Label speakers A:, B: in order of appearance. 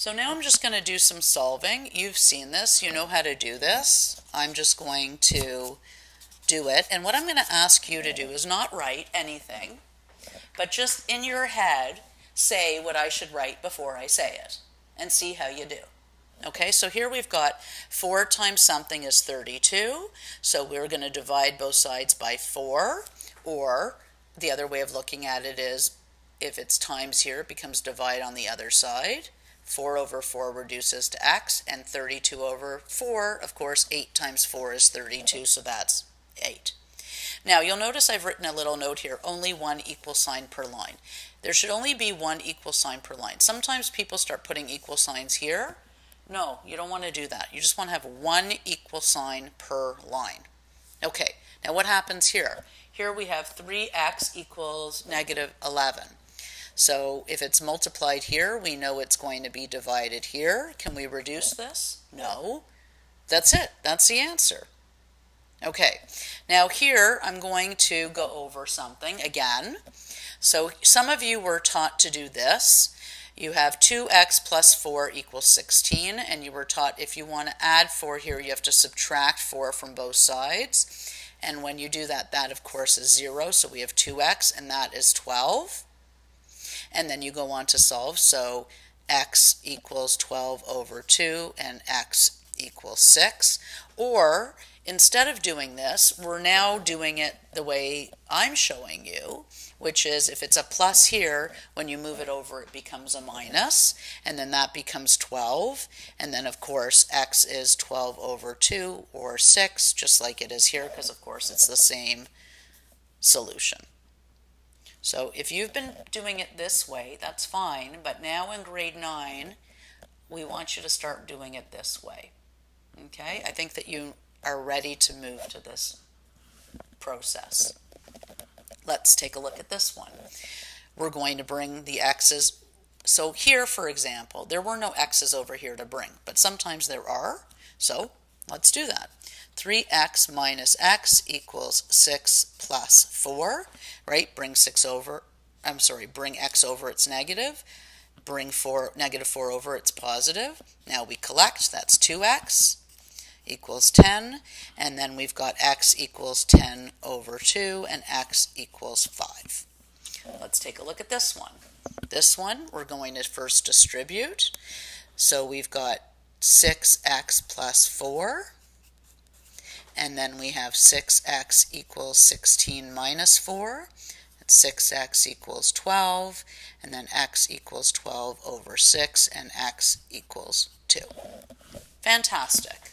A: So now I'm just going to do some solving. You've seen this. You know how to do this. I'm just going to do it. And what I'm going to ask you to do is not write anything, but just in your head say what I should write before I say it and see how you do. Okay, so here we've got 4 times something is 32. So we're going to divide both sides by 4. Or the other way of looking at it is if it's times here, it becomes divide on the other side. 4 over 4 reduces to x, and 32 over 4, of course, 8 times 4 is 32, so that's 8. Now, you'll notice I've written a little note here, only one equal sign per line. There should only be one equal sign per line. Sometimes people start putting equal signs here. No, you don't want to do that. You just want to have one equal sign per line. Okay, now what happens here? Here we have 3x equals negative 11. So if it's multiplied here, we know it's going to be divided here. Can we reduce this? No. That's it. That's the answer. Okay, now here I'm going to go over something again. So some of you were taught to do this. You have 2x plus 4 equals 16, and you were taught if you want to add 4 here, you have to subtract 4 from both sides. And when you do that, that of course is 0, so we have 2x, and that is 12. And then you go on to solve, so x equals 12 over 2 and x equals 6. Or instead of doing this, we're now doing it the way I'm showing you, which is if it's a plus here, when you move it over it becomes a minus, and then that becomes 12. And then of course x is 12 over 2 or 6, just like it is here, because of course it's the same solution. So if you've been doing it this way, that's fine, but now in grade 9, we want you to start doing it this way. Okay? I think that you are ready to move to this process. Let's take a look at this one. We're going to bring the x's. So here, for example, there were no x's over here to bring, but sometimes there are. So let's do that. 3x minus x equals 6 plus 4, right? Bring x over, it's negative. Bring negative 4 over, it's positive. Now we collect, that's 2x equals 10, and then we've got x equals 10 over 2, and x equals 5. Let's take a look at this one. This one, we're going to first distribute. So we've got 6x plus 4. And then we have 6x equals 16 minus 4. That's 6x equals 12. And then x equals 12 over 6. And x equals 2. Fantastic.